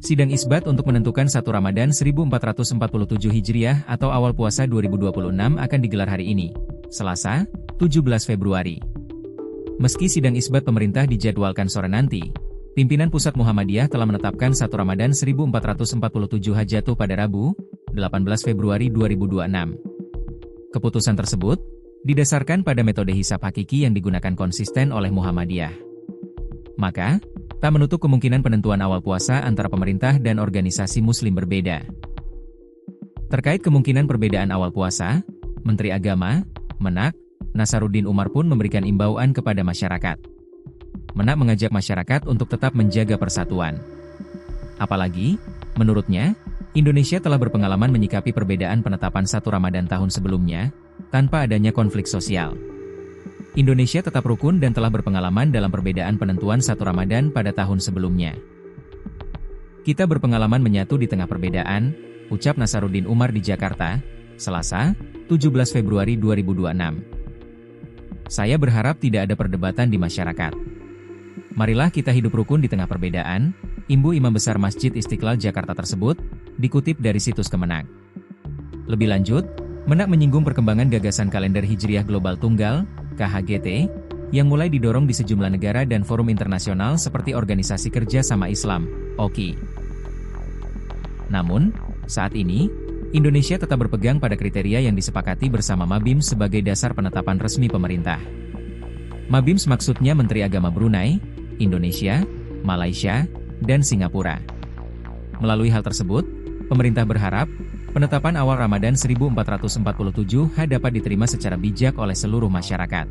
Sidang isbat untuk menentukan 1 Ramadan 1447 Hijriah atau awal puasa 2026 akan digelar hari ini, Selasa, 17 Februari. Meski sidang isbat pemerintah dijadwalkan sore nanti, pimpinan Pusat Muhammadiyah telah menetapkan 1 Ramadan 1447 jatuh pada Rabu, 18 Februari 2026. Keputusan tersebut didasarkan pada metode hisab hakiki yang digunakan konsisten oleh Muhammadiyah. Maka, tak menutup kemungkinan penentuan awal puasa antara pemerintah dan organisasi Muslim berbeda. Terkait kemungkinan perbedaan awal puasa, Menteri Agama, Menak, Nasaruddin Umar pun memberikan imbauan kepada masyarakat. Menak mengajak masyarakat untuk tetap menjaga persatuan. Apalagi, menurutnya, Indonesia telah berpengalaman menyikapi perbedaan penetapan 1 Ramadan tahun sebelumnya, tanpa adanya konflik sosial. Indonesia tetap rukun dan telah berpengalaman dalam perbedaan penentuan 1 Ramadan pada tahun sebelumnya. Kita berpengalaman menyatu di tengah perbedaan, ucap Nasaruddin Umar di Jakarta, Selasa, 17 Februari 2026. Saya berharap tidak ada perdebatan di masyarakat. Marilah kita hidup rukun di tengah perbedaan, imbu Imam Besar Masjid Istiqlal Jakarta tersebut, dikutip dari situs Kemenak. Lebih lanjut, Menak menyinggung perkembangan gagasan kalender Hijriah Global Tunggal, KHGT, yang mulai didorong di sejumlah negara dan forum internasional seperti Organisasi Kerja Sama Islam, OKI. Namun, saat ini, Indonesia tetap berpegang pada kriteria yang disepakati bersama Mabims sebagai dasar penetapan resmi pemerintah. Mabims maksudnya Menteri Agama Brunei, Indonesia, Malaysia, dan Singapura. Melalui hal tersebut, pemerintah berharap, penetapan awal Ramadan 1447 dapat diterima secara bijak oleh seluruh masyarakat.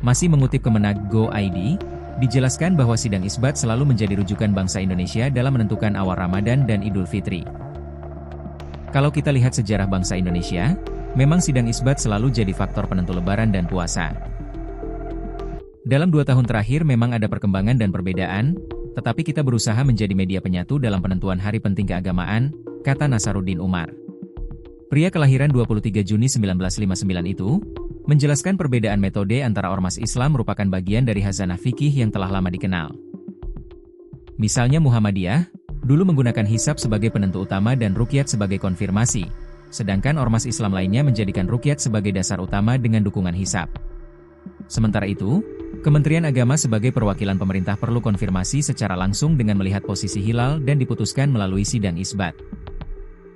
Masih mengutip Kemenak Go.id, dijelaskan bahwa sidang isbat selalu menjadi rujukan bangsa Indonesia dalam menentukan awal Ramadan dan Idul Fitri. Kalau kita lihat sejarah bangsa Indonesia, memang sidang isbat selalu jadi faktor penentu Lebaran dan puasa. Dalam 2 tahun terakhir memang ada perkembangan dan perbedaan, tetapi kita berusaha menjadi media penyatu dalam penentuan hari penting keagamaan, kata Nasaruddin Umar. Pria kelahiran 23 Juni 1959 itu, menjelaskan perbedaan metode antara ormas Islam merupakan bagian dari khazanah fikih yang telah lama dikenal. Misalnya Muhammadiyah, dulu menggunakan hisab sebagai penentu utama dan ruqyat sebagai konfirmasi, sedangkan ormas Islam lainnya menjadikan ruqyat sebagai dasar utama dengan dukungan hisab. Sementara itu, Kementerian Agama sebagai perwakilan pemerintah perlu konfirmasi secara langsung dengan melihat posisi hilal dan diputuskan melalui sidang isbat.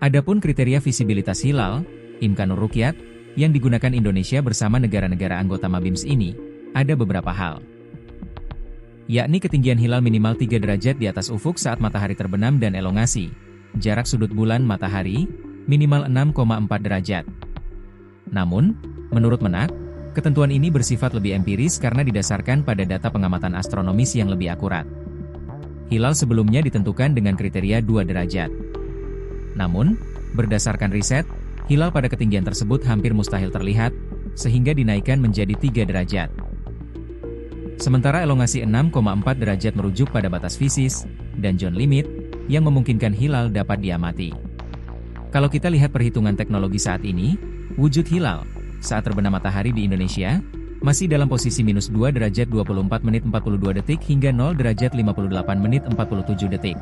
Adapun kriteria visibilitas hilal, imkanur ruqyat, yang digunakan Indonesia bersama negara-negara anggota Mabims ini, ada beberapa hal. Yakni ketinggian hilal minimal 3 derajat di atas ufuk saat matahari terbenam dan elongasi, jarak sudut bulan matahari, minimal 6,4 derajat. Namun, menurut Menak, ketentuan ini bersifat lebih empiris karena didasarkan pada data pengamatan astronomis yang lebih akurat. Hilal sebelumnya ditentukan dengan kriteria 2 derajat. Namun, berdasarkan riset, hilal pada ketinggian tersebut hampir mustahil terlihat, sehingga dinaikkan menjadi 3 derajat. Sementara elongasi 6,4 derajat merujuk pada batas fisis, dan John limit, yang memungkinkan hilal dapat diamati. Kalau kita lihat perhitungan teknologi saat ini, wujud hilal, saat terbenam matahari di Indonesia, masih dalam posisi minus 2 derajat 24 menit 42 detik hingga 0 derajat 58 menit 47 detik.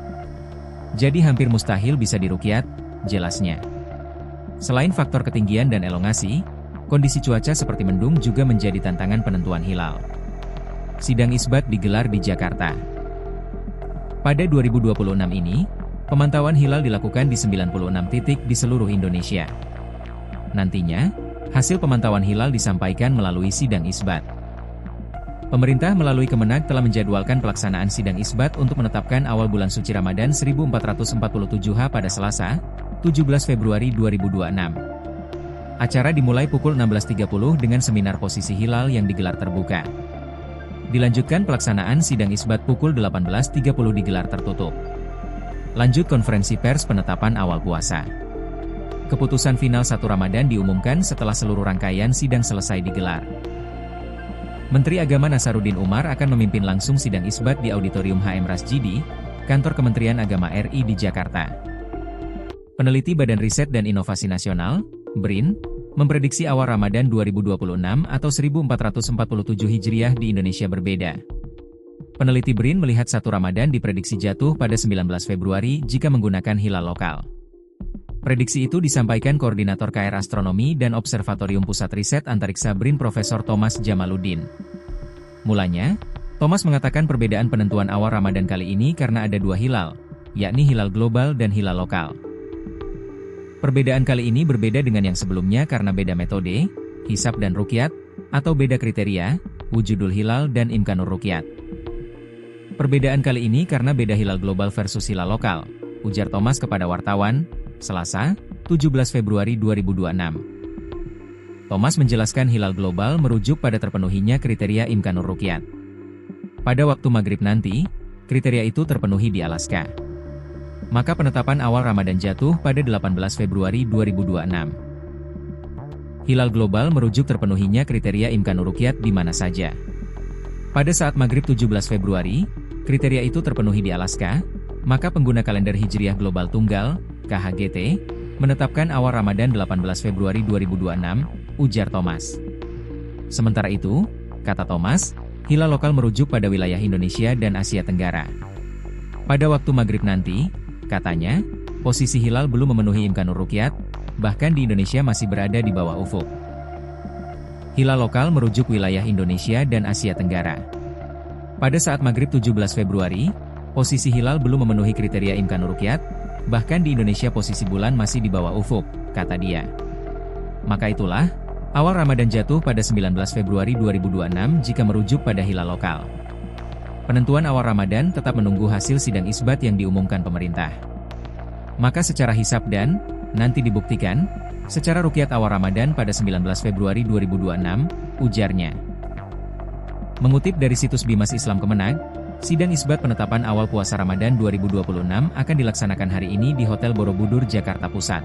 Jadi hampir mustahil bisa diruqyat, jelasnya. Selain faktor ketinggian dan elongasi, kondisi cuaca seperti mendung juga menjadi tantangan penentuan hilal. Sidang isbat digelar di Jakarta. Pada 2026 ini, pemantauan hilal dilakukan di 96 titik di seluruh Indonesia. Nantinya, hasil pemantauan hilal disampaikan melalui sidang isbat. Pemerintah melalui Kemenak telah menjadwalkan pelaksanaan sidang isbat untuk menetapkan awal bulan suci Ramadan 1447 pada Selasa, 17 Februari 2026. Acara dimulai pukul 16.30 dengan seminar posisi hilal yang digelar terbuka. Dilanjutkan pelaksanaan sidang isbat pukul 18.30 digelar tertutup. Lanjut konferensi pers penetapan awal puasa. Keputusan final 1 Ramadan diumumkan setelah seluruh rangkaian sidang selesai digelar. Menteri Agama Nasaruddin Umar akan memimpin langsung sidang isbat di Auditorium HM Rasjidi, Kantor Kementerian Agama RI di Jakarta. Peneliti Badan Riset dan Inovasi Nasional, BRIN, memprediksi awal Ramadan 2026 atau 1447 Hijriah di Indonesia berbeda. Peneliti BRIN melihat 1 Ramadan diprediksi jatuh pada 19 Februari jika menggunakan hilal lokal. Prediksi itu disampaikan Koordinator KR Astronomi dan Observatorium Pusat Riset Antariksa BRIN Profesor Thomas Jamaluddin. Mulanya, Thomas mengatakan perbedaan penentuan awal Ramadan kali ini karena ada 2 hilal, yakni hilal global dan hilal lokal. Perbedaan kali ini berbeda dengan yang sebelumnya karena beda metode, hisab dan ruqyat, atau beda kriteria, wujudul hilal dan imkanur ruqyat. Perbedaan kali ini karena beda hilal global versus hilal lokal, ujar Thomas kepada wartawan, Selasa, 17 Februari 2026. Thomas menjelaskan hilal global merujuk pada terpenuhinya kriteria imkanur ruqyat. Pada waktu maghrib nanti, kriteria itu terpenuhi di Alaska. Maka penetapan awal Ramadan jatuh pada 18 Februari 2026. Hilal global merujuk terpenuhinya kriteria imkanur ruqyat di mana saja. Pada saat maghrib 17 Februari, kriteria itu terpenuhi di Alaska, maka pengguna kalender Hijriah Global Tunggal, KHGT, menetapkan awal Ramadan 18 Februari 2026, ujar Thomas. Sementara itu, kata Thomas, hilal lokal merujuk pada wilayah Indonesia dan Asia Tenggara. Pada waktu maghrib nanti, katanya, posisi hilal belum memenuhi imkanur ruqyat, bahkan di Indonesia masih berada di bawah ufuk. Hilal lokal merujuk wilayah Indonesia dan Asia Tenggara. Pada saat maghrib 17 Februari, posisi hilal belum memenuhi kriteria imkanur ruqyat, bahkan di Indonesia posisi bulan masih di bawah ufuk, kata dia. Maka itulah, awal Ramadan jatuh pada 19 Februari 2026 jika merujuk pada hilal lokal. Penentuan awal Ramadan tetap menunggu hasil sidang isbat yang diumumkan pemerintah. Maka secara hisab dan, nanti dibuktikan, secara ruqyat awal Ramadan pada 19 Februari 2026, ujarnya. Mengutip dari situs Bimas Islam Kemenag, sidang isbat penetapan awal puasa Ramadan 2026 akan dilaksanakan hari ini di Hotel Borobudur, Jakarta Pusat.